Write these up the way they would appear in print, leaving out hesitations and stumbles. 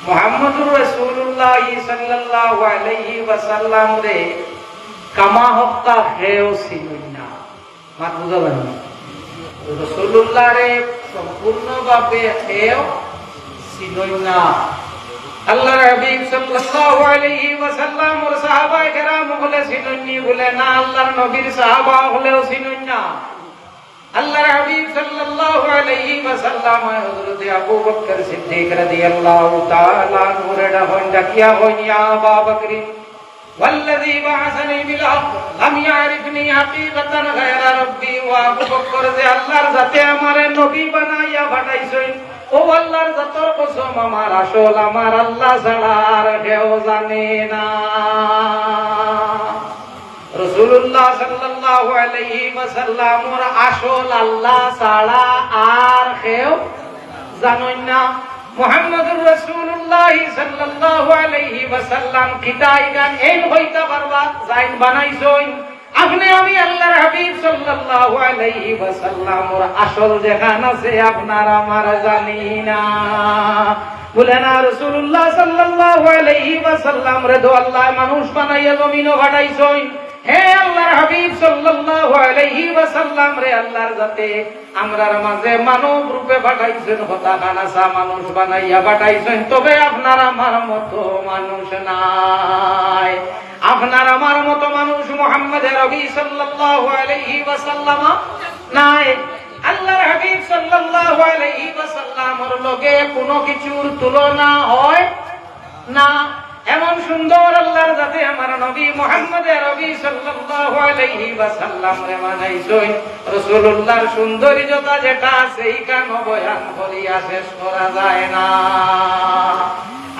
মুহাম্মদুর রাসূলুল্লাহ সাল্লাল্লাহু আলাইহি ওয়াসাল্লাম রে কামা হক্কা হেও সিনুনা মাত বুঝাবেন না রাসূলুল্লাহ রে সম্পূর্ণভাবে হেও সিনুনা আল্লাহর হাবিব সাল্লাল্লাহু আলাইহি ওয়াসাল্লাম ওর সাহাবায়ে কেরাম হলে সিনুনি বলে না আল্লাহর নবীর সাহাবা হলেও সিনুনা আল্লাহর হাবিব সাল্লাল্লাহু আলাইহি ওয়াসাল্লাম হযরত আবু বকর সিদ্দিক রাদিয়াল্লাহু তাআলা নুরেডা হন্ডা কিয়া হইয়া আবু বকর ওয়াল্লাযী বা'আসানি বিল হক লাম ইয়ারিফনি হাকীকাতান গায়রা রাব্বি ওয়া আবু বকর যে আল্লাহর জাতে আমারে নবী বানাইয়া পাঠাইছেন ও আল্লাহর জাতর কসম আমার আসল আমার আল্লাহ ছাড়া আর কেউ জানে না রাসূলুল্লাহ সাল্লাল্লাহু আলাইহি ওয়াসাল্লাম ওর আসল আল্লাহ ছাড়া আর কেউ জানেন না মুহাম্মদুর রাসূলুল্লাহ সাল্লাল্লাহু আলাইহি ওয়াসাল্লাম কিতাই গান এই হইতা পারবা জাইন বানাইছইন আপনি আমি আল্লাহর হাবিব সাল্লাল্লাহু আলাইহি ওয়াসাল্লাম ওর আসল যেখান আছে আপনার আমার জানি না বলেন রাসূলুল্লাহ সাল্লাল্লাহু আলাইহি ওয়াসাল্লাম রে দো আল্লাহ মানুষ বানাইয়া জমিনও পাঠাইছইন হে আল্লাহর হাবিব সাল্লাল্লাহু আলাইহি ওয়াসাল্লাম রে আল্লাহর জাতে আমরার মাঝে মানব রূপে পাঠাইছেন হতা কানাসা মানুষ বানাইয়া পাঠাইছেন তবে আপনার আমার মতো মানুষ নাই আপনার আমার মতো মানুষ মুহাম্মদের নবী সাল্লাল্লাহু আলাইহি ওয়াসাল্লাম নাই আল্লাহর হাবিব সাল্লাল্লাহু আলাইহি ওয়াসাল্লামের লগে কোনো কিছুর তুলনা হয় না এমন সুন্দর আল্লাহর জাতে আমার নবী মুহাম্মদের নবী সাল্লাল্লাহু আলাইহি ওয়াসাল্লাম রে বানাইছেন রাসূলুল্লাহর সৌন্দর্যতা যেটা সেই কান বয়ান করিয়া শেষ করা যায় না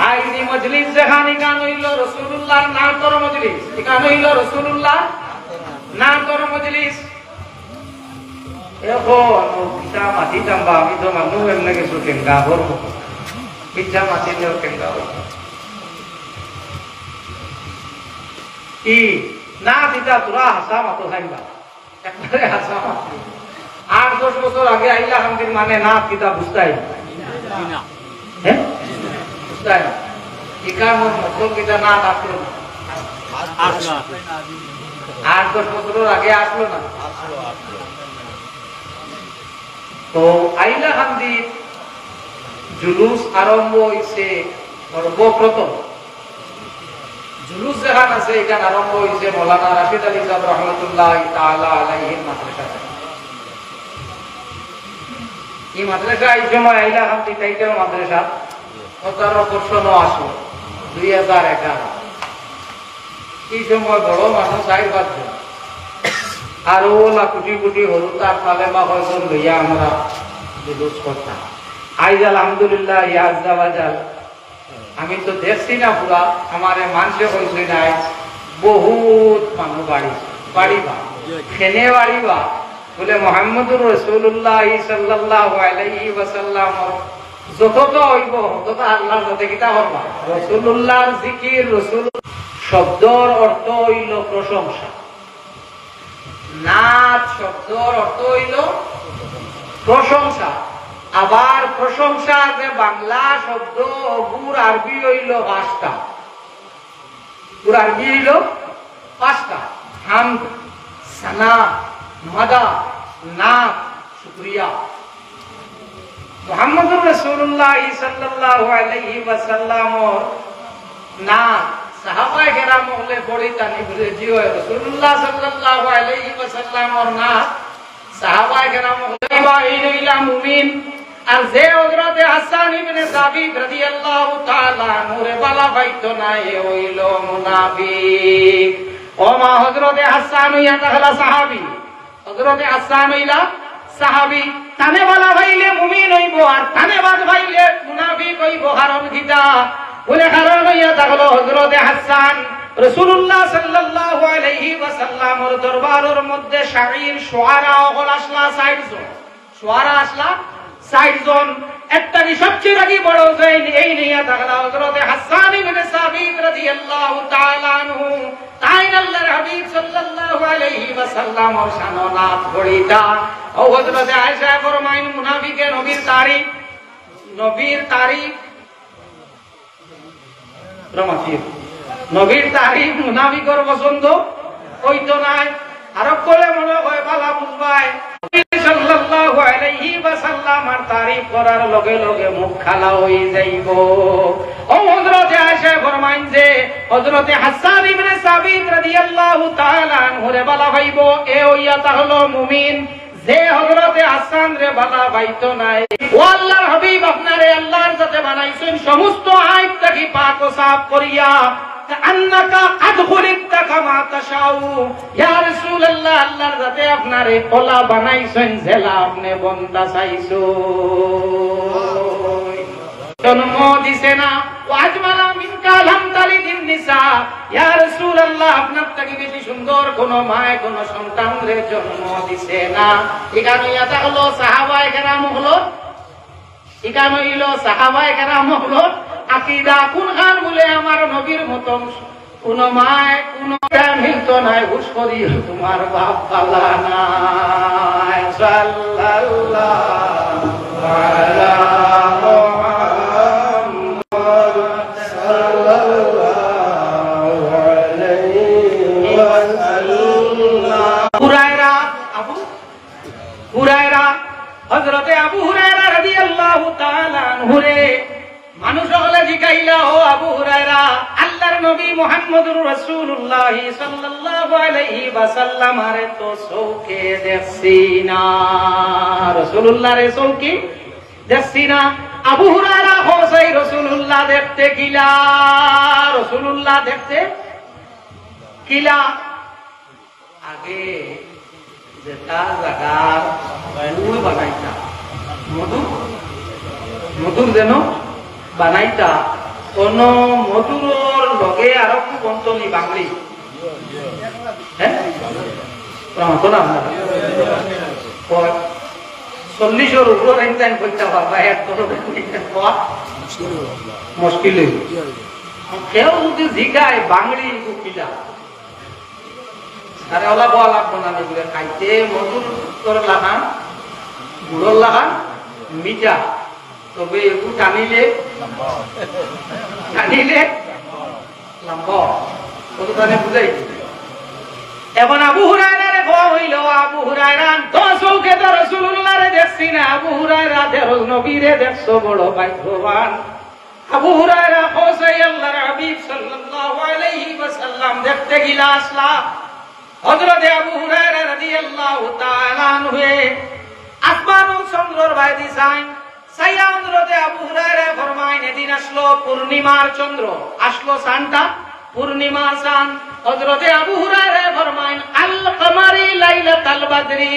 আইনি মজলিস যেখানে গান হইল রাসূলুল্লাহর নাতর মজলিস গান হইল রাসূলুল্লাহ নাতর মজলিস এখন পিঠা মাটি টাম্বা আমি তো মানুষ এমনি কিছু কেঙ্গা হরব পিঠা মাটি দেও কেঙ্গা হরব কি না দিতা তোরা হাসা মাতো খাইবা একবারে হাসা মাতো 8-10 বছর আগে আইলা হামদির মানে না দিতা বুঝতাই না হ্যাঁ বুঝতাই না ইকামত মতলব কিটা না আসলো না 8-10 বছর আগে আসলো না তো আইলা হামদির জুলুস আরম্ভ হইছে সর্বপ্রথম জুলুস যেখান আছে এখানে আরম্ভ হয়েছে মৌলানা রাশিদ আলী সাহেব রহমতুল্লাহ তাআলা আলাইহির মাদ্রাসা এই মাদ্রাসা এই সময় আইলা হামদি টাইটেল মাদ্রাসা 17 বছর আসলো 2011 এই সময় বড় মানুষ আইর বাদ আর ওলা কোটি কোটি হরু তার কালেমা হয়জন লইয়া আমরা জুলুস করতাম আইজ আলহামদুলিল্লাহ ইয়াজাওয়াজাল আমি তো দেখছি না পুরা আমারে মানুষে কইছে নাই বহুত মানুষ বাড়িবা খেনে বাড়িবা বলে মুহাম্মদুর রাসূলুল্লাহ সাল্লাল্লাহু আলাইহি ওয়াসাল্লাম যতটা হইব তত আল্লাহর কাছে কিতা করবা রাসূলুল্লাহর জিকির রাসূল শব্দর অর্থ হইল প্রশংসা নাত শব্দর অর্থ হইল প্রশংসা আবার প্রশংসা যে বাংলা শব্দ পুর আরবি হইল 5টা পুর আরবি হইল 5টা হামদ সানা মাদা নাত শুকরিয়া মুহাম্মদুর রাসূলুল্লাহ সাল্লাল্লাহু আলাইহি ওয়াসাল্লাম নাত সাহাবায়ে কেরাম হলে পড়িতানি বলে জি হয় রাসূলুল্লাহ সাল্লাল্লাহু আলাইহি ওয়াসাল্লাম নাত সাহাবায়ে কেরাম হইলা মুমিন আর যে হযরত হাসান ইবনে সাবিত রাদিয়াল্লাহু তাআলা নূরে বালা বাইতো না এ হইল মুনাফিক ও মা হযরত হাসান ইয়া তাহলা সাহাবী হযরত হাসান হইলা সাহাবী তানে বালা ভাইলে মুমিন হইব আর তানে বাদ ভাইলে মুনাফিক হইব কারণ কিটা বলে কারণ ইয়া তাহলো হযরত হাসান রাসূলুল্লাহ সাল্লাল্লাহু আলাইহি ওয়াসাল্লামের দরবারের মধ্যে শাঈর শুআরা ওগুল আসলা 60 জন শুআরা আসলা 60 জন একটা কি সবচেয়ে আগে বড় জৈন এই নিয়া তাহলে হযরত হাসান ইবনে সাবিত রাদিয়াল্লাহু তাআলা আনহু তাইন আল্লাহর হাবিব সাল্লাল্লাহু আলাইহি ওয়াসাল্লাম ওর শানাত পড়িতা ও হযরত আয়েশা ফরমাইন মুনাফিকে নবীর তারিখ রমাচির নবীর তারিফ মুনাফিকর পছন্দ হইতো নাই আর কলে মনে হয় বালা বুঝবাই সাল্লাল্লাহু আলাইহি ওয়াসাল্লাম আর তারিফ করার লগে লগে মুখ খালা হয়ে যাইব ও হযরতে আয়েশা ফরমাইন যে হযরতে হাসান ইবনে সাবিত রাদিয়াল্লাহু তাআলা আনহু রে বালা ভাইব এ হইয়া তাহলো মুমিন যে হযরতে হাসান রে বালা ভাইতো নাই ও আল্লাহর হাবিব আপনারে আল্লাহর সাথে বানাইছেন সমস্ত আইব থেকে পাক ও সাফ করিয়া আন্নাকা কদ খুলিকতা কামা তাশাউ ইয়া রাসূলুল্লাহ আল্লাহর সাথে আপনারে ওলা বানাইছেন জেলা আপনি বন্দা চাইছো জন্ম দিছে না ওয়াজমালা মিনকা লাম তালিদিন নিসা ইয়া রাসূলুল্লাহ আপনার থেকে বেশি সুন্দর কোন মায়ে কোন সন্তানের জন্ম দিছে না এখানে এটা হলো সাহাবায়ে কেরাম হলো এখানে হলো সাহাবায়ে কেরাম হলো আকীদা কোন গান বলে আমার নবীর মত কোন মায়ে কোন মিলত নাই হুশ করি তোমার বাপ পালা না সাল্লাল্লাহু আলা হযরতে আবু হুরায়রা রাদিয়াল্লাহু তাআলা আনহু রে মানুষ হলে জিগাইলা ও আবু হুরায়রা আল্লাহর নবী মুহাম্মদুর রাসূলুল্লাহ সাল্লাল্লাহু আলাইহি ওয়াসাল্লাম আরে তো চৌকে দেখছি না রাসূলুল্লাহ রে চৌকি দেখছি না আবু হুরায়রা হোসাই রাসূলুল্লাহ দেখতে কিলা রাসূলুল্লাহ দেখতে কিলা আগে যেটা জায়গা মধুর বানাইতা মধুর যেন বানাইতা কোন মধুর লগে আর কি বন্তনি বাঙালি হ্যাঁ 40-এর উপর ইনসান করতে পারবা মুশকিল কেউ যদি জিগায় বাঙালি কুকিলা আরে ওলা বলা লাগবো না এগুলো খাইতে মধুর তোর লাগান গুড়র লাগান মিঠা তবে এগুলো টানিলে লম্বা কত টানে বুঝাই এখন আবু হুরায়রা রে কোয়া হইল আবু হুরায়রা তো চৌকে তো রাসূলুল্লাহ রে দেখছি না আবু হুরায়রা দেরজ নবীরে দেখছো বড় ভাগ্যবান আবু হুরায়রা হোসাই আল্লাহর হাবিব সাল্লাল্লাহু আলাইহি ওয়াসাল্লাম দেখতে গিলা আসলা হযরতে আবু হুরায়রা রাদিয়াল্লাহু তাআলা আনহু আসমান ও চন্দ্রর বাইদি চাই সাইয়া হযরতে আবু হুরায়রা ফরমায় এদিন আসলো পূর্ণিমার চন্দ্র আসলো চাঁদটা পূর্ণিমার চাঁদ হযরতে আবু হুরায়রা ফরমায় আল কমারি লাইলাতুল বদরি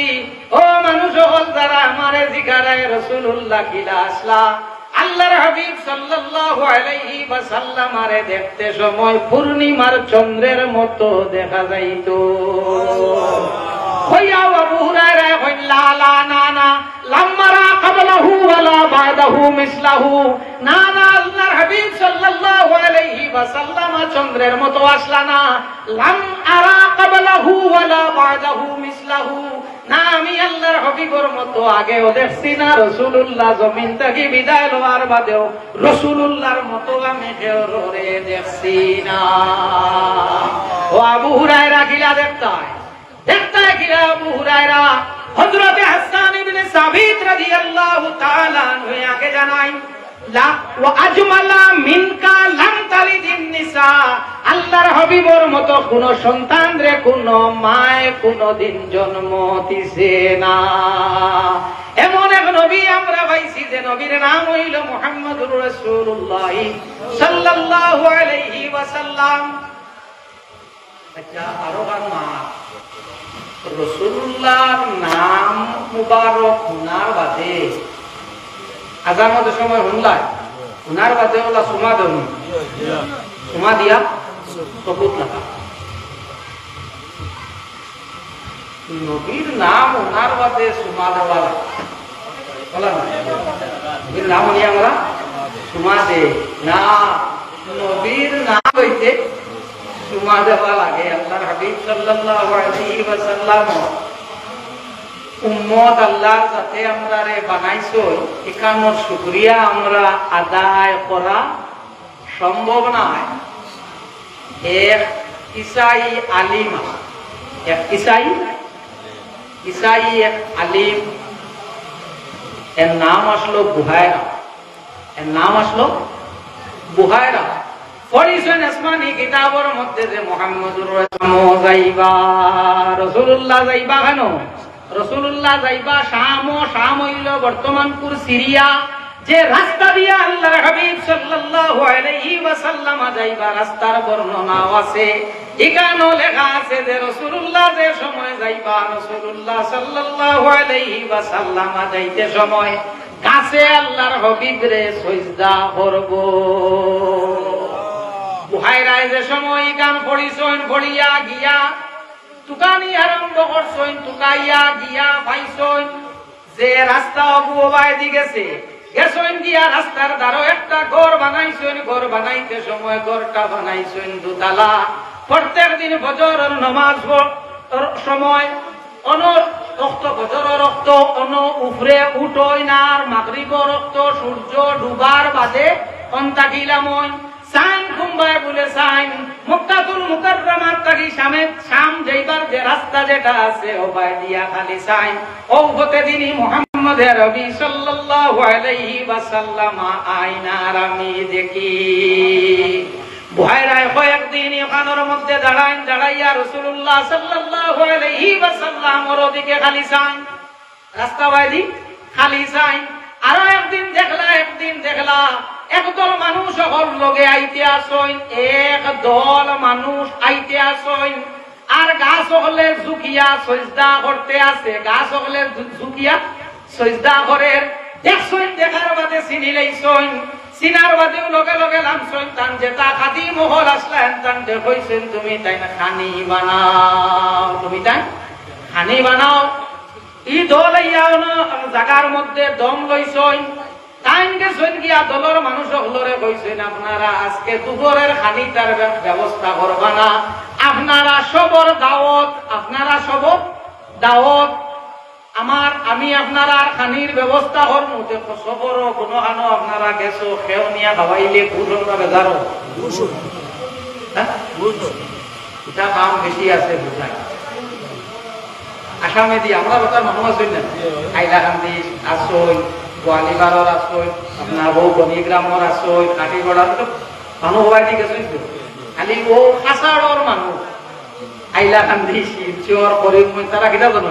ও মানুষ হল যারা আমারে জিগারায় রাসূলুল্লাহ কিলা আসলা আল্লাহর হাবিব সাল্লাল্লাহু আলাইহি ওয়াসাল্লাম আরে দেখতে সময় পূর্ণিমার চন্দ্রের মতো দেখা যাইতো হইয়া আবু হুরায়রা কইলা লা না না লাম্মারা ক্বাবলাহু ওয়ালা বাদাহু মিসলাহু না না আল্লাহর হাবিব সাল্লাল্লাহু আলাইহি ওয়াসাল্লাম চন্দ্রের মতো আসলা না লাম আরা ক্বাবলাহু ওয়ালা বাদাহু মিসলাহু না আমি আল্লাহর হাবিবের মতো আগেও দেখছি না রাসূলুল্লাহ জমিন থেকে বিদায় লওয়ার বাদেও রাসূলুল্লাহর মতো আমি কেউরে দেখছি না ও আবু হুরায়রা কিলা দেখতা কিলা আবু হুরায়রা হযরতে হাসান ইবনে সাবিত রাদিয়াল্লাহু তাআলা আনহু আগে জানাই লা ওয়া আজমালা মিনকা লাম তালিদিন নিসা আল্লাহর হাবিবের মতো কোন সন্তান রে কোন মায়ে কোনদিন জন্ম দিছে না এমন এক নবী আমরা পাইছি যে নবীর নাম হইল মুহাম্মদুর রাসূলুল্লাহ সাল্লাল্লাহু আলাইহি ওয়াসাল্লাম আচ্ছা আরো মা রাসূলুল্লাহর নাম মুবারক হুনার বাদে আজানের সময় হুনলাই হুনার বাদে ওলা সুমা দেনি সুমা দিয়া সবুত লাগা নবীর নাম হুনার বাদে সুমা দেওয়া বলা না নবীর নাম নিয়ে আমরা সুমা দে না নবীর নাম হইতে সুমা দেওয়া লাগে আল্লাহর হাবিব সাল্লাল্লাহু আলাইহি ওয়াসাল্লাম উম্মত আল্লাহর সাথে আমরা রে বানাইছো একানোর শুকরিয়া আমরা আদায় করা সম্ভব নয়। এক ইসাই আলিম, এক ইসাই এক আলিম, এর নাম আসলো বুহায়রা, এর নাম আসলো বুহায়রা। পড়িছেন আসমানি কিতাবের মধ্যে যে মুহাম্মদুর রাসূলুল্লাহ যাইবা কেন? রাসূলুল্লাহ যাইবা শাম, শাম হইল বর্তমানপুর সিরিয়া। যে রাস্তা দিয়া আল্লাহর হাবিব সাল্লাল্লাহু আলাইহি ওয়াসাল্লাম যাইবা রাস্তার বর্ণনাও আছে। এখানেও লেখা আছে যে রাসূলুল্লাহ যে সময় যাইবা, রাসূলুল্লাহ সাল্লাল্লাহু আলাইহি ওয়াসাল্লাম যাইতে সময় কাছে আল্লাহর হাবিবরে সিজদা করব। বুহাইরায় যে সময় গান পড়িছেন, পড়িয়া গিয়া তুকানি আরম্ভ করছেন, তুকাইয়া গিয়া পাইছেন যে রাস্তা অবু ওবায়দি গেছে, গেছেন গিয়া রাস্তার ধারে একটা ঘর বানাইছেন। ঘর বানাইতে সময় ঘরটা বানাইছেন দুতলা। প্রত্যেক দিন ফজরের নামাজ সময় ফজরের রক্ত উপরে উঠোয় না, আর মাগরিবের রক্ত সূর্য ডুবার বাদে অন্তাকিলাম সাইন কুম্বায় বলে সাইন মক্কাতুল মুকাররমার তাকি শাম যাইবার যে রাস্তা যেটা আছে ওবায় দিয়া খালি সাইন ও প্রতিদিন মুহাম্মদের নবী সাল্লাল্লাহু আলাইহি ওয়াসাল্লাম আয়নার আমি দেখি। বুহাইরায় কয়েকদিন ওখানের মধ্যে দাঁড়াইয়া রাসূলুল্লাহ সাল্লাল্লাহু আলাইহি ওয়াসাল্লাম ওর দিকে খালি সাইন, রাস্তা বাইদি খালি সাইন। আরো একদিন দেখলা একদল মানুষ সকল লগে আইতে আসইন, একদল মানুষ আইতে আসইন, আর গাছ সকলে ঝুঁকিয়া সিজদা করতে আছে। গাছ সকলে ঝুঁকিয়া সিজদা করে দেখছইন, দেখার বাদে চিনি লাইছইন, চিনার বাদেও লগে লগে নামছইন। তান যেটা খাদি মহল আসলেন তান দেখইছেন তুমি তাই না খানি বানাও, তুমি তাই খানি বানাও। ই দল ইয়া জায়গার মধ্যে দম লইছইন। দলের মানুষ কইছেন আপনারা আজকে দুপুরের খানিটার ব্যবস্থা করবা না, আপনারা সবর দাওয়াত, আপনারা সবর দাওয়াত আমি আপনারা খানির ব্যবস্থা করবো। সবর কোনো খানো আপনারা গেছো খেও নিয়ে খাওয়াইলে ঘুষণটা বেজারো এটা কাম বেশি আছে বুঝাই। আসামে দি আমরা বেটার মানুষ আছেন না, হাইলাকান্দি আসই, গোয়ালিবাৰৰ আসই, আপনার বউ বনিগ্রামর আসই, কাটিগড়ার তো মানুষ হওয়াই দি গেছেন। খালি ও খাসাড়র মানুষ হাইলাকান্দি শিলচর করিমগঞ্জ তারা কিনা জানো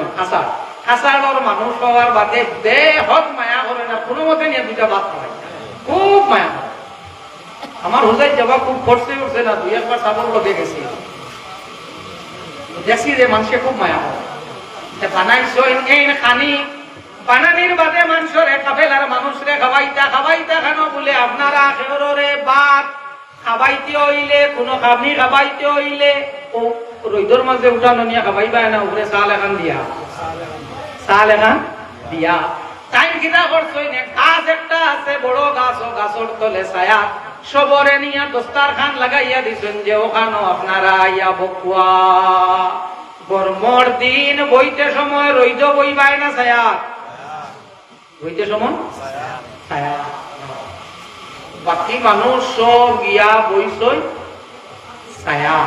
খাসাড়র মানুষ হওয়ার বাদে দেহত মায়া করে না, কোনো মতে নিয়ে দুইটা বাদ খাওয়াই, খুব মায়া। আমার হুজাই যাবা খুব খরচে উঠছে না, দুই একবার চাবর লগে গেছি, দেখছি যে মানুষকে খুব মায়া হয়। বানাইছো এই খানি বানানির বাদে মানুষরে কাফেলার মানুষরে খাবাইতা খানো বলে আপনারা খেররে বাদ খাবাইতে হইলে কোনো খাবনি খাবাইতে হইলে ও রইদর মাঝে উঠানো নিয়ে খাবাইবা না, উপরে চাল এখান দিয়া টাইম কিনা করছো। গাছ একটা আছে বড় গাছ, ও গাছর তলে ছায়া সবরে নিয়ে দস্তারখান লাগাইয়া দিছেন যে ওখানো আপনারা ইয়া বকুয়া। গরমর দিন বইতে সময় রইদ বইবাই না ছায়া, বইতে সময় ছায়া। বাকি মানুষ সব গিয়া বইছই ছায়া।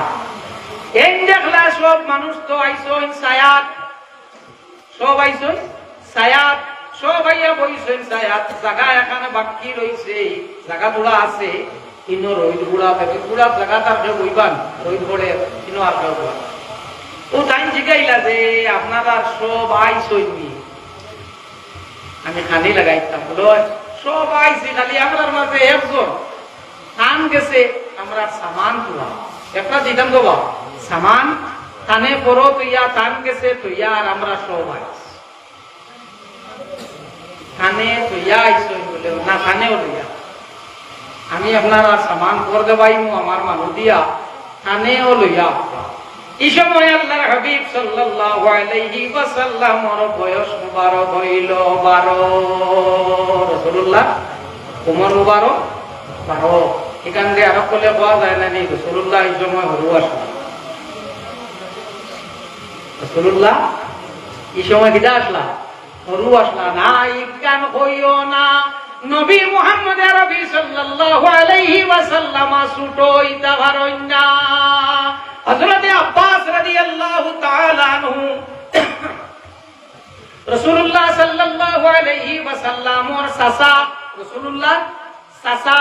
এই দেখলা সব মানুষ তো আইসই ছায়াত, সব আইসই ছায়াত, সব আইয়া বইছই ছায়াত। জায়গা এখানে বাকি রইছে, জায়গা গুলা আছে কিন্তু রইদ গুলা থাকে পুরা জায়গা তার কেউ বইবান রইদ পড়ে কিন্তু আর কেউ বইবান। ও টাইম জিগাইলা যে আপনারা সব আইসই নি, আমি খানি লাগাইতাম বলো সব আইসি, খালি আমার মাঝে একজন খান গেছে আমরা সামান তোলা একটা দিতাম দেবা সামান থানে পড়ো তুইয়া থান গেছে তুইয়া আর আমরা সব আইস থানে তুইয়া আইসই বলে না থানেও লইয়া আমি আপনার সামান করে দেবাইমু আমার মানুষ দিয়া থানেও লইয়া। এই সময় আল্লাহর হাবিব সাল্লাল্লাহু আলাইহি ওয়াসাল্লামর বয়স মুবারক হইল 12। রাসূলুল্লাহ উমর মুবারক 12। এখান দিয়ে আরো বলে পাওয়া যায় না নি রাসূলুল্লাহ এই সময় হরু আসলো। রাসূলুল্লাহ এই সময় কিটা আসলা হরু আসলা না, ইকান হইও না নবী মুহাম্মদ আরবি সাল্লাল্লাহু আলাইহি ওয়াসাল্লাম ছুটো ইতা ভারন্না হযরত আব্বাস রাদিয়াল্লাহু তাআলা আনহু রাসূলুল্লাহ সাল্লাল্লাহু আলাইহি ওয়াসাল্লামর চাচা রাসূলুল্লাহ চাচা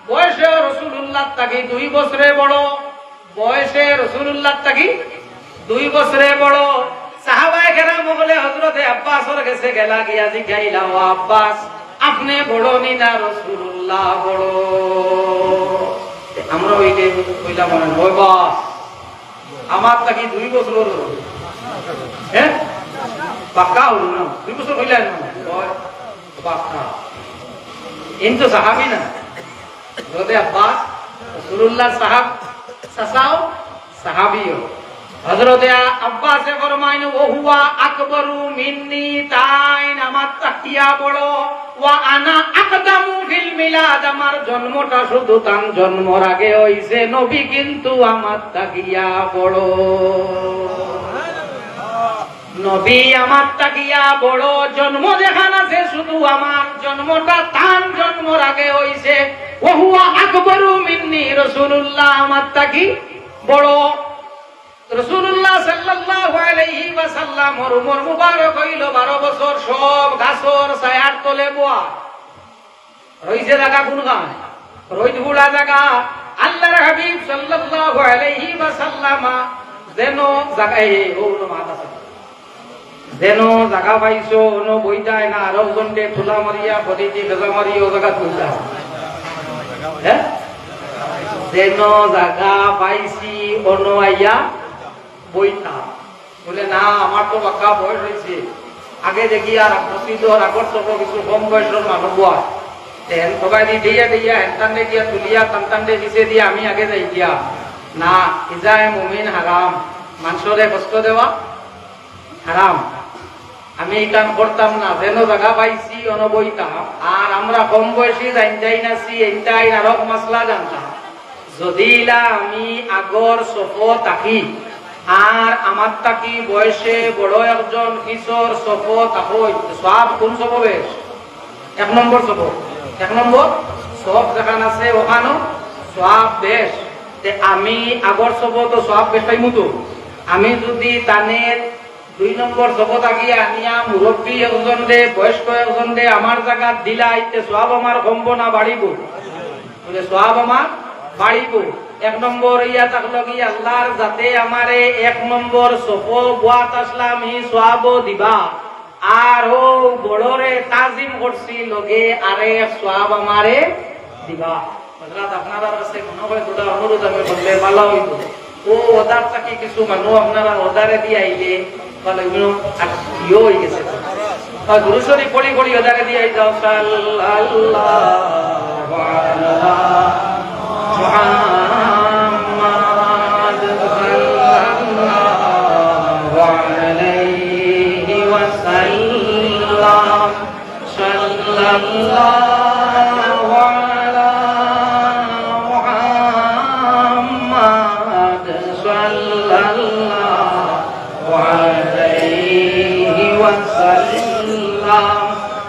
বয়সে রাসূলুল্লাহ থেকে 2 বছরে বড় বয়সে রাসূলুল্লাহ থেকে 2 বছরে বড় সাহাবায়ে কেরাম বলে হযরত আব্বাসর কাছে গেলা গিয়া জিজ্ঞাইলা ও আব্বাস আপনি বড় নি না রাসূলুল্লাহ বড় আমরা ওইলে কইলা মনে হয় বাস আমার থেকে 2 বছর হ্যাঁ পাক্কা হলো না 2 বছর হইলেন না পাক্কা ইন তো সাহাবী না হযরত আব্বাস রাসূলুল্লাহ সাহাব সাসাও সাহাবীও হযরত আব্বাস ফরমাইন ও হুয়া আকবরু মিন্নি তাইন আমার তাকিয়া বড় ওয়া আনা আকদামু ফিল মিলাদ আমার জন্মটা শুধু তার জন্মর আগে হইছে নবী কিন্তু আমার তাকিয়া বড় নবী আমার তাকিয়া বড় জন্ম যেখানে আছে শুধু আমার জন্মটা তার জন্মর আগে হইছে ও হুয়া আকবরু মিন্নি রাসূলুল্লাহ আমার তাকি বড় রাসূলুল্লাহ সাল্লাল্লাহু আলাইহি ওয়াসাল্লাম উমর মুবারক হইল 12 বছর সব গাছর ছায়ার তলে বয়া রইছে জায়গা কোন গান রইত গুলা জায়গা আল্লাহর হাবিব সাল্লাল্লাহু আলাইহি ওয়াসাল্লাম যেন জায়গায় ওনো মাথা যেন জায়গা পাইছো ওনো বইতায় না আর জনতে তুলা মারিয়া ফদিতি বেজা মারি ও জায়গা তুলতা হ্যাঁ যেন জায়গা পাইছি ওনো আইয়া বইতা বলে না আমার তো বাক্কা বয়স হয়েছে আগে দেখি আর প্রসিদ্ধ আগর সব কিছু কম বয়সের মানুষ বয় তেন সবাই দিয়া দিয়া হেনটান্ডে দিয়া তুলিয়া টানটান্ডে দিছে দিয়া আমি আগে যাই দিয়া না ইজায় মুমিন হারাম মানুষরে কষ্ট দেওয়া হারাম আমি এই কাম করতাম না যেন জায়গা পাইছি অনবইতাম আর আমরা কম বয়সী যাই নাছি এইটাই নারক মাসলা জানতাম যদি আমি আগর সফ তাকি আর আমার তাকি বয়সে বড় একজন কিশোর সফ তাকই সব কোন সফ বেশ 1 নম্বর সফ 1 নম্বর সব যেখানে আছে ওখানো সব বেশ আমি আগর সফ তো সব বেশ পাইমু তো আমি যদি তানের 2 নম্বর সফ তাকি আনিয়া মুরব্বী একজন দে বয়স্ক একজন দে আমার জায়গা দিলাইতে সব আমার কমব না বাড়িব বলে সব আমার বাড়িব 1 নম্বর ইয়া থাকলো কি আল্লাহর যাতে আমারে 1 নম্বর সফ বুয়াত আসলাম হি সওয়াব দিবা আর ও বড়রে তাজিম করছি লগে আরে সওয়াব আমারে দিবা হযরত আপনারা কাছে মনে হয় দুটা অনুরোধ আমি করলে ভালো হইতো ও ওদার থেকে কিছু মানুষ আপনারা ওদারে দিয়ে আইলে ভালো হইলো আর ইও হই গেছে আর দুরুশরী পড়ি পড়ি ওদারে দিয়ে যাও সাল্লাল্লাহু আলাইহি মুহাম্মদ সাল্লাল্লাহু আলাইহি ওয়াসাল্লাম সাল্লাল্লাহু আলা মুহাম্মদ সাল্লাল্লাহু আলাইহি ওয়াসাল্লাম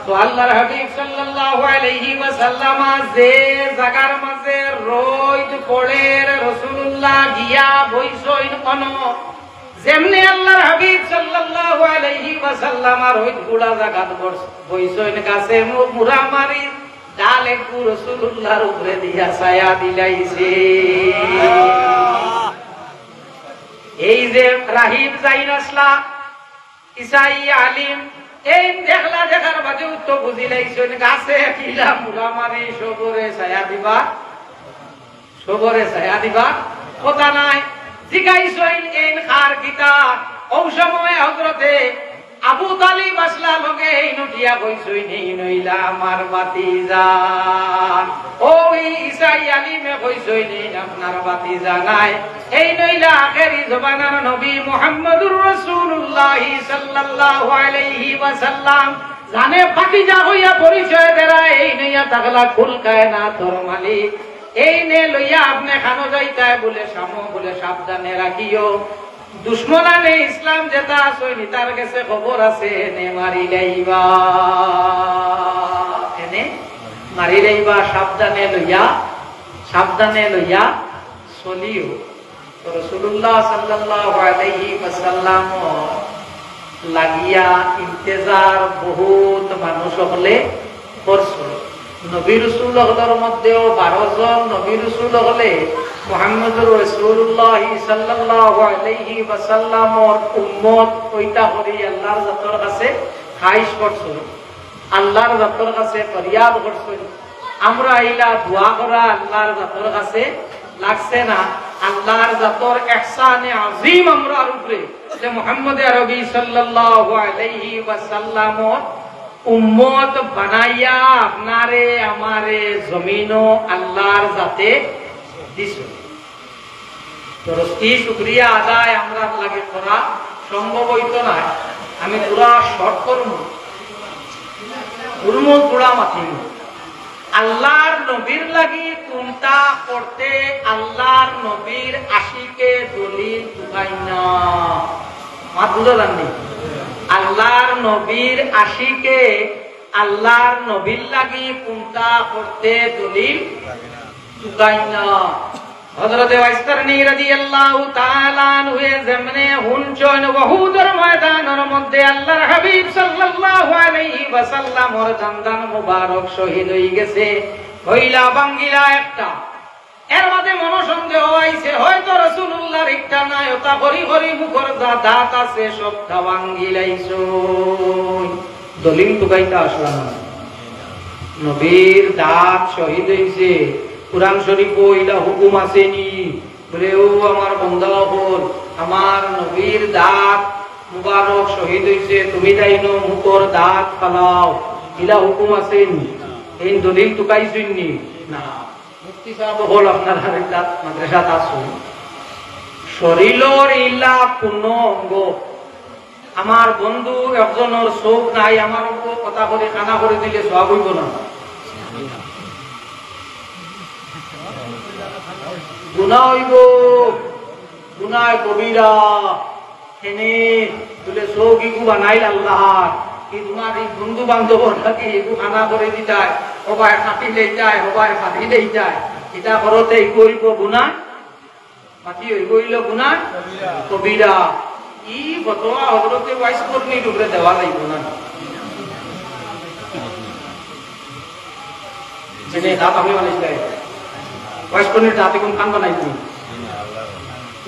তো আল্লাহর হাবিব সাল্লাল্লাহু আলাইহি ওয়াসাল্লাম যে জায়গার মাঝে রোদ পড়ে রাসূলুল্লাহ গিয়া বইসইন কোন যেমনি আল্লাহর হাবিব সাল্লাল্লাহু আলাইহি ওয়াসাল্লাম রোদ গুড়া জায়গা বইসইন কাছে মুরা মারি ডাল একটু রাসূলুল্লাহর উপরে দিয়া ছায়া দিলাইছে এই যে রাহিব যাইন আসলা ইসাই আলিম এই দেখলা দেখার বাজে উত্তর বুঝিলাইছেন গাছে কিলা মুরা মারি সবরে ছায়া দিবা কথা নাই জিগাইছেন এই খার কিতা ও সময় হযরতে আবু তালিব আসলা লগে এই নটিয়া কইছেন এই নইলা আমার ভাতিজা ওই ইসাই আলিমে কইছেন আপনার ভাতিজা নাই এই নইলা আখেরি জমানার নবী মুহাম্মদুর রাসূলুল্লাহ সাল্লাল্লাহু আলাইহি ওয়াসাল্লাম জানে ভাতিজা হইয়া পরিচয় দেরায় এই নইয়া তাগলা কুল কায়নাতর মালিক এই নে লইয়া আপনি খানো যাইতায় বলে সামো বলে সাবধানে রাখিও দুশ্মনানে ইসলাম যেটা আসইনি তার কাছে খবর আছে নে মারি লাইবা এনে নারীরাইবা সাবধানে লইয়া চলিও। রাসূলুল্লাহ সাল্লাল্লাহু আলাইহি ওয়াসাল্লাম লাগিয়া ইন্তেজার বহুত মানুষ হলে করছে। নবী রাসূল হলের মধ্যেও 12 জন নবী রাসূল হলে মুহাম্মদুর রাসূলুল্লাহ সাল্লাল্লাহু আলাইহি ওয়াসাল্লামর উম্মত ওইটা করি আল্লাহর জাতের কাছে খাইশ করছে, আল্লাহর জাতের কাছে ফরিয়াদ করছে। আমরা আইলা দোয়া করা আল্লাহর জাতের কাছে লাগছে না। আল্লাহর জাতের ইহসানে আযীম আমরার উপরে যে মুহাম্মদ আরবি সাল্লাল্লাহু আলাইহি ওয়াসাল্লামর উম্মত বানাইয়া আপনারে আমারে জমিনও আল্লাহর জাতে দিছো। তো এই শুকরিয়া আদায় আমরা লাগে করা সম্ভব হইতো না। আমি পুরা শর্ট করবো, পুরা মাথিব আল্লাহর নবীর লাগি কোনটা করতে আল্লাহর নবীর আশিকে দলিল দুগাই না। মা বুঝা জাননি আল্লাহর নবীর আশিকে আল্লাহর নবীর লাগি কোনটা করতে দলিল দুগাই না। হযরত ওয়াইসকারনী রাদিয়াল্লাহু তাআলা আনহু যেমনে হুনচন ওহুদের ময়দানের মধ্যে আল্লাহর হাবিব সাল্লাল্লাহু আলাইহি ওয়াসাল্লামর জানদান মুবারক শহীদ হয়ে গেছে, হইলা বাঙ্গিলা একটা। এর মধ্যে মনোসন্দেহ হইছে হয়তো রাসূলুল্লাহর একটা নাই, ওটা করি করি মুখর দাঁত আছে সবটা বাঙ্গিলাইছো। দলিল টুকাইতা আসলাম না। নবীর দাঁত শহীদ হইছে, কুরআন শরীফ কইলা হুকুম আসেনি বলে ও আমার বান্দা হল আমার নবীর দাঁত মুবারক শহীদ হইছে, তুমি যাইনো মুখর দাঁত ফালাও, ইলা হুকুম আসেনি। এই দলিল টুকাইছুননি না। মুফতি সাহেব হল আপনার দাঁত মাদ্রাসাত আসো শরীরের ইলা পূর্ণ অঙ্গ। আমার বন্ধু একজনের চোখ নাই, আমার কথা করে কানা করে দিলে সব হইব না। গুনাহ হইব, গুনাহ কবিরা। এনে বলে চোখ ইগু বানাইল আল্লাহর, কি তোমার এই বন্ধু বান্ধবর থাকি এগু খানা করে দিতায়, সবাই খাটি লইতায়, সবাই ফাটি লইতায়, এটা করতে করিব গুনাহ মাতি হইল গুনাহ কবিরা। ই ফতোয়া হযরতে ওয়াইসকরনীর উপরে দেওয়া যাইব না। মানে দাঁত আমি বানাইছিলাম, ওয়াইসকরনীর দাঁতে কোন কান বানাইছি,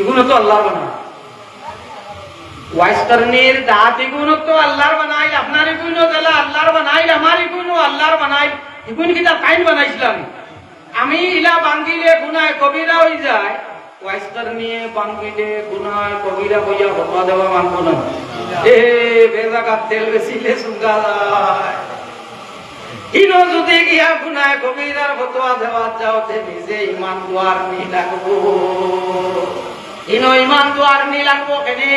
এগুলো তো আল্লাহর বানায়। ওয়াইসকরনীর দাঁত এগুলো তো আল্লাহর বানাইল, আপনার এগুলো গেলা আল্লাহর বানাইল, আমার এগুলো আল্লাহর বানাইল। এগুলো কি তার কাইন বানাইছিলাম আমি, ইলা বাঙ্গিলে গুনাহ কবিরা হয়ে যায়। ওয়াইসকরনী বাঙ্গিলে গুনাহ কবিরা হইয়া ফতোয়া দেওয়া মানবো না। এ বেজাগাত তেল বেশিলে সুগা যায়। ইনো যদি গিয়া গুনাহ কবিরার ফতোয়া দেওয়া যাও তে নিজে ঈমান দুয়ার নি লাগবো। ইনো ঈমান দুয়ার নি লাগবো কেনে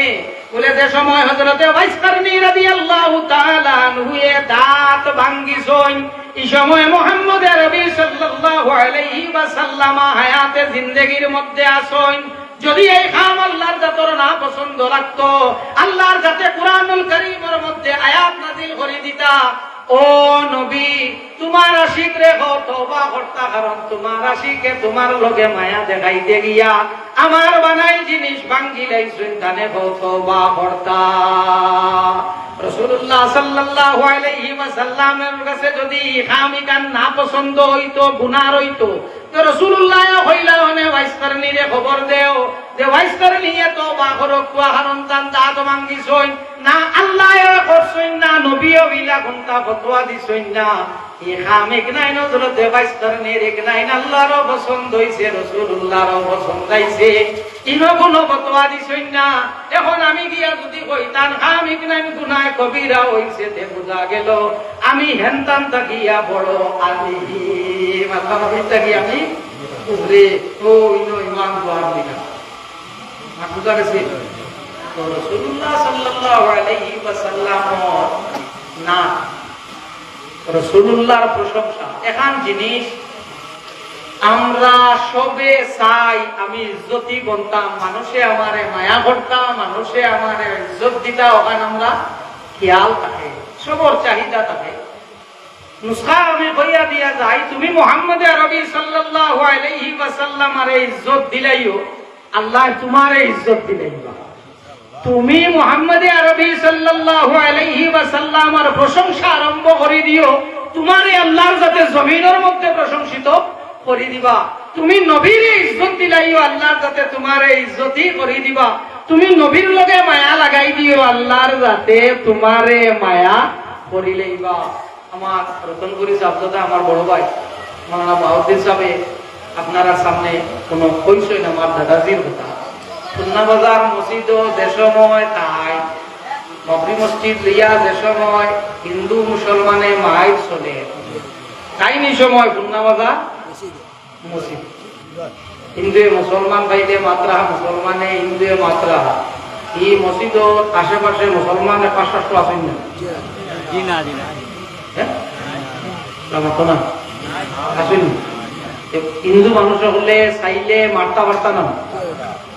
বলে যে সময় হযরতে ওয়াইসকরনী রাদিয়াল্লাহু তাআলা আনহু এ দাঁত ভাঙ্গিছইন, এই সময় মুহাম্মদ আরবি সাল্লাল্লাহু আলাইহি ওয়াসাল্লাম হায়াতে জিন্দেগীর মধ্যে আসইন। যদি এই কাম আল্লাহর জাতর না পছন্দ লাগতো, আল্লাহর জাতে কুরআনুল কারীমের মধ্যে আয়াত নাযিল করে দিতা, ও নবী তোমার আশিক রে তওবা করতা, কারণ তোমার আশিকে তোমার লগে মায়া দেখাইতে গিয়া আমার বানাই জিনিস ভাঙ্গি লাইছুন, তানে তওবা করতা। রাসূলুল্লাহ সাল্লাল্লাহু আলাইহি ওয়াসাল্লামের কাছে যদি খামি কান না পছন্দ হইতো, গুনাহ হইতো, তো রাসূলুল্লাহ কইলা ওনে ওয়াইসকরনীরে খবর দেও যে ওয়াইসকরনী তওবা করো, কারণ তান দাঁত ভাঙ্গিছইন না, আল্লাহ করছইন না, নবীও বিলা কোনটা ফতোয়া দিছইন না। এই খামিক নাই নজরতে ওয়াইসকরনীর এক নাই আল্লাহরও পছন্দ হইছে, রাসূলুল্লাহরও পছন্দ হইছে, ইনো কোনো ফতোয়া দিছইন না। এখন আমি গিয়া যদি কই তান খামিক নাই গুনাহ কবিরা হইছে, তে বুঝা গেল আমি হেনতান তাকিয়া বড় আলিম, মাথা তাকি আমি উপরে তো ইনো ঈমান দুয়ার দিলা মা বুঝা গেছে। তো রাসূলুল্লাহ সাল্লাল্লাহু আলাইহি ওয়াসাল্লাম না, রাসূলুল্লাহর প্রশংসা এখান জিনিস আমরা সবে চাই আমি ইজ্জতি বনতাম, মানুষে আমারে মায়া করতাম, মানুষে আমারে ইজ্জত দিতা, ওখানে আমরা খেয়াল থাকে, সবর চাহিদা থাকে। নুসখা আমি কইয়া দিয়া যাই, তুমি মুহাম্মদ আরবি সাল্লাল্লাহু আলাইহি ওয়াসাল্লামের ইজ্জত দিলাইও, আল্লাহ তোমারে ইজ্জত দিলাইবা। তুমি মুহাম্মদ আরবি সাল্লাল্লাহু আলাইহি ওয়াসাল্লামের প্রশংসা আরম্ভ করে দিও, তোমারে আল্লাহর যাতে জমিনের মধ্যে প্রশংসিত করে দিবা। তুমি নবীর ইজ্জত দিলাইও, আল্লাহর যাতে তোমারে ইজ্জতই করে দিবা। তুমি নবীর লগে মায়া লাগাই দিও, আল্লাহর যাতে তোমারে মায়া করে লইবা। আমার রতনপুরি সাহেবজাদা, আমার বড় ভাই মাওলানা বাউদ্দিন সাহেব, আপনারা সামনে কোনো কইছই না আমার দাদাজির কথা। খুলনা বাজার মসজিদ যে সময় তাই মকরি মসজিদ লিয়া যে সময় হিন্দু মুসলমানে মাইল চলে, তাই নি সময় খুলনা বাজার মসজিদ হিন্দুয়ে মুসলমান ভাইলে মাত্রা, মুসলমানে হিন্দুয়ে মাত্রা। এই মসজিদর আশেপাশে মুসলমান 500 আছেন না? হিন্দু মানুষ হলে চাইলে মারতা পারতা না?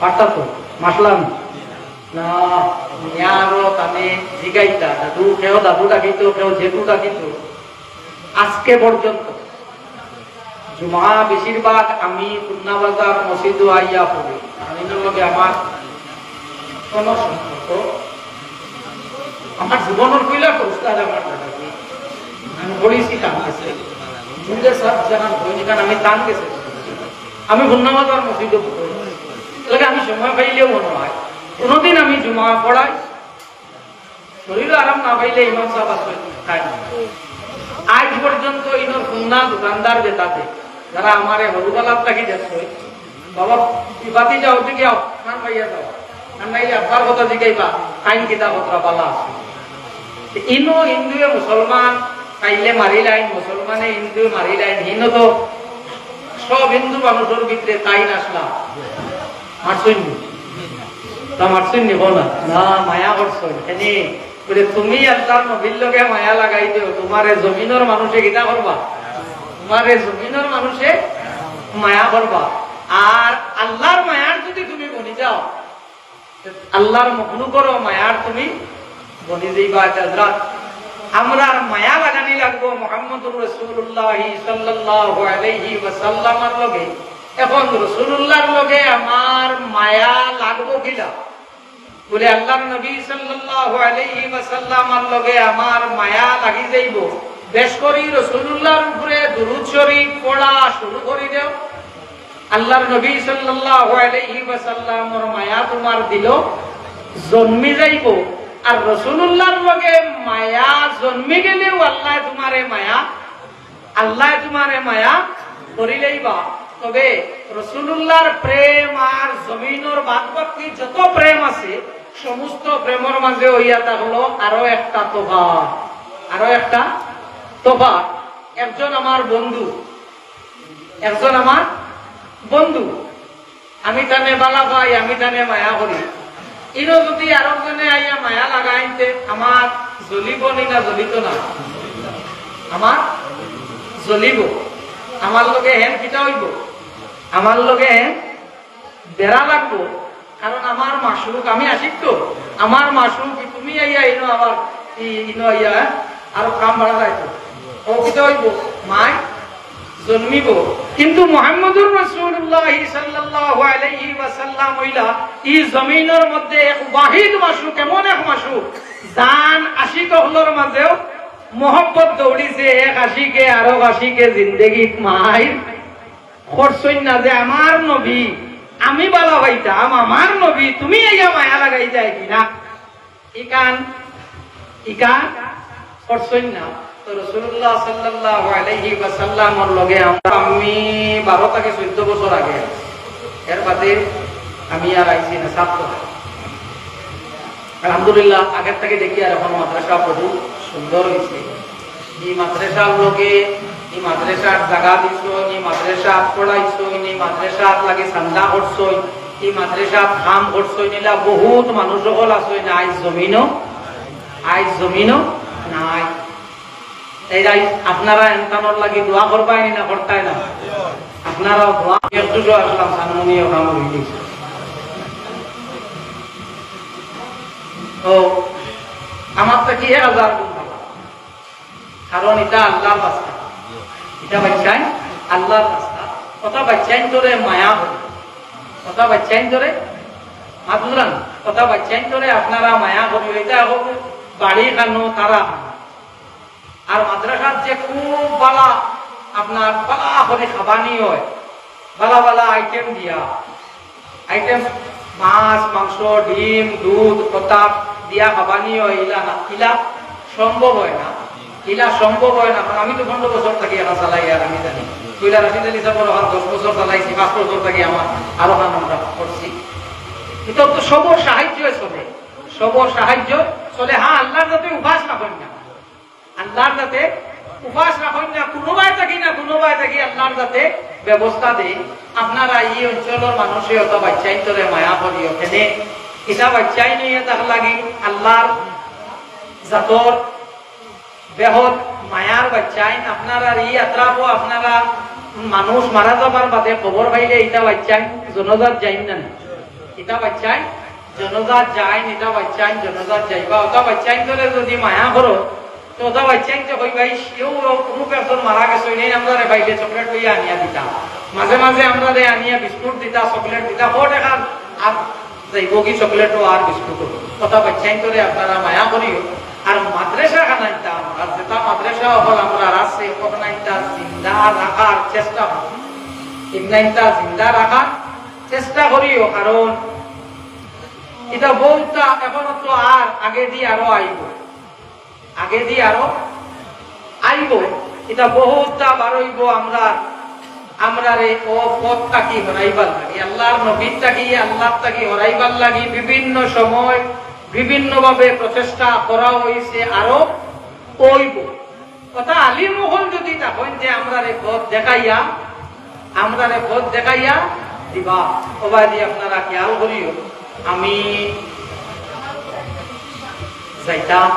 পারতা তো, মাসলাম না। তানে জিগাইতা দাদু, কেউ দাদু ডাকিত, কেউ জেঠু ডাকিত। আজকে পর্যন্ত জুমা বেশিরভাগ আমি খুলনা বাজার মসজিদ আইয়া পড়ি। আমি লগে আমার কোন সম্পর্ক, আমার জীবনের কইলা উস্তাদ আমার দাদাকে আমি পড়িছি, টান গেছে যুগে সব জানান হয়নি, কারণ আমি টান গেছে। আমি খুলনা বাজার মসজিদে পড়ি, আমি সময় পাইলেও মনে হয় কোনোদিন আমি জুমা পড়াই, শরীর আরাম না পাইলে ইমাম সাহেব আসবে খাই। আজ পর্যন্ত ইনোর খুলনা দোকানদার বেতাতে যারা আমারে হরুবালাত রাখি যাচ্ছে, বাবা বাতি যাও দিকে খান ভাইয়া যাও, খান ভাইয়া আব্বার কথা জিগাইবা, আইন কিতা কথা পালা আছে। ইনো হিন্দুয়ে মুসলমান পাইলে মারি লাইন, মুসলমানে হিন্দু মারি লাইন। হিন্দু তো সব হিন্দু মানুষের ভিতরে তাই নাসলা মারছই তা মারছই নিব না, না মায়া করছই এনে বলে তুমি আল্লাহর নবীর লগে মায়া লাগাই দিও, তোমারে জমিনের মানুষে গীতা করবা, তোমারে জমিনের মানুষে মায়া করবা। আর আল্লাহর মায়ার যদি তুমি বনি যাও, আল্লাহর মখলুকর মায়ার তুমি বনি যাইবা। হযরত আমরা মায়া লাগানি লাগবো মুহাম্মদুর রাসূলুল্লাহ সাল্লাল্লাহু আলাইহি ওয়াসাল্লামের লগে। এখন রাসূলুল্লাহর লগে আমার মায়া লাগবো কিনা বলে আল্লাহর নবী সাল্লাল্লাহু আলাইহি ওয়াসাল্লামের লগে আমার মায়া লাগি যাইব, বেশ করি রাসূলুল্লাহর উপরে দুরূদ শরীফ পড়া শুরু করে দাও। আল্লাহর নবী সাল্লাল্লাহু আলাইহি ওয়াসাল্লামের মায়া তোমার দিল জন্মি যাইব। আর রাসূলুল্লাহর লগে মায়া জন্মি গেলেও আল্লাহ তোমারে মায়া করিলেইবা। তবে রাসূলুল্লাহর প্রেম আর জমিনের বাদ বাকি যত প্রেম আছে সমস্ত প্রেমের মাঝে হইয়া থাকলো আরো একটা তফাৎ। একজন আমার বন্ধু, আমি তানে বালা পাই, আমি তানে মায়া করি। ইনো যদি আরো জনে আইয়া মায়া লাগাইতে আমার জ্বলিব না জ্বলিত না? আমার জ্বলিব। আমার লগে হেন কিটা হইব, আমার লগে বেড়া লাগবো। কারণ আমার মাসুক, আমি আশিক তো, আমার মাসুক তুমি আইয়া ইনো আবার ইনো আইয়া আরো কাম বাড়া যাইতো, ও কিটা হইব মায় জন্মিব। কিন্তু মুহাম্মদুর রাসূলুল্লাহ সাল্লাল্লাহু আলাইহি ওয়াসাল্লাম হইলা এই জমিনের মধ্যে এক ওয়াহিদ মাসুক, এমন এক মাসুক জান আশিক হলর মাঝেও মোহব্বত দৌড়িছে। এক আশিকে আরো আশিকে জিন্দেগিত মায়ের করছই না যে আমার নবী আমি বালা ভাইতাম, আমার নবী তুমি আইয়া মায়া লাগাই যায় কিনা, ইকান করছই না। তো রাসূলুল্লাহ সাল্লাল্লাহু আলাইহি ওয়াসাল্লামের লগে আমি 12 থেকে 14 বছর আগে, এর বাদে আমি আর আইছি না। ছাত্র আলহামদুলিল্লাহ আগের থেকে দেখি আর এখন মাদ্রাসা বহু সুন্দর হয়েছে। এই মাদ্রাসার লগে এই মাদ্রাসার জায়গা দিছ, এই মাদ্রাসা পড়াইছ, এই মাদ্রাসা লাগে চান্দা করছ, এই মাদ্রাসা কাম করছ, নিলা বহুত মানুষ সকল আছে না। আইজ জমিনও নাই। আপনারা এনতানোর লাগি দোয়া করবাই না করতাই না? আপনারাও দোয়া একটু আসলাম সানমনিও কাম হয়ে গেছে। তো আমার তো কি 1000 গুণ ভালো, কারণ এটা আল্লাহর রাস্তা, এটা বাচ্চাই আল্লাহর রাস্তা। কথা বাচ্চাইন ধরে মায়া হবে, কথা বাচ্চাইন ধরে মাতুরান, কথা বাচ্চাইন ধরে আপনারা মায়া করিও। এটা হোক বাড়ি খানো তারা আর মাদ্রাসার যে খুব বালা আপনার বালা করে খাবানি হয়, বালা বালা আইটেম দিয়া, আইটেম মাছ মাংস ডিম দুধ প্রতাপ দিয়া খাবানি হয়, ইলা না ইলা সম্ভব হয় না, ইলা সম্ভব হয় না। আমি তো 15 বছর থাকি এখন চালাই আর আমি জানি কইলা রাশিদ আলী সাহেব 10 বছর চালাইছি, 5 বছর থাকি আমার আরো আমরা করছি। এটা তো সবর সাহায্য চলে, সবর সাহায্য চলে। হ্যাঁ আল্লাহর যাতে উপাস না করেন না, আল্লাহর যাতে উপাস না করেন না, কোনোবাই থাকি না কোনোবাই থাকি আল্লাহর যাতে ব্যবস্থা দেয়। আপনারা এই অঞ্চলের মানুষে অত বাচ্চাই তোরে মায়া করি ওখানে এটা বাচ্চাই নিয়ে তার লাগে আল্লাহর জাতর বেহত মায়ার বাচ্চাই। আপনারা এই আত্রাপো আপনারা মানুষ মারা যাবার বাদে খবর পাইলে এটা বাচ্চাই জনজাত যাই না, এটা বাচ্চাই জনজাত যায়, এটা বাচ্চাই জনজাত যাইবা। ওটা বাচ্চাই ধরে যদি মায়া করো তো ওটা বাচ্চাই তো কই ভাই সেও কোনো পেছন মারা গেছে নেই, আমরা বাইলে চকলেট লইয়া আনিয়া দিতাম, মাঝে মাঝে আমরা আনিয়া বিস্কুট দিতা চকলেট দিতা, ও দেখা আর যাইব কি চকলেট আর বিস্কুট। কথা বাচ্চাই ধরে আপনারা মায়া করিও। আর মাদ্রাসা খানাইতাম আর যেটা মাদ্রাসা হল আমরা আছে ওখানটা জিন্দা রাখার চেষ্টা করি, ইগনাইনটা জিন্দা রাখার চেষ্টা করিও। কারণ এটা বহুটা এখনো তো আর আগে দিয়ে আরো আইব, আগে দিয়ে আরো আইব, এটা বহুটা বারইব। আমরা রে ও পথটা কি হরাইবার লাগি, আল্লাহর নবীরটা কি আল্লাহটা কি হরাইবার লাগি বিভিন্ন সময় বিভিন্ন ভাবে প্রচেষ্টা করা হয়েছে, আরো কইব। কথা আলিম হল যদি তখন যে আমরা রে পথ দেখাইয়া, আমরা রে পথ দেখাইয়া দিবা, সবাই দিয়ে আপনারা খেয়াল করিও। আমি যাইতাম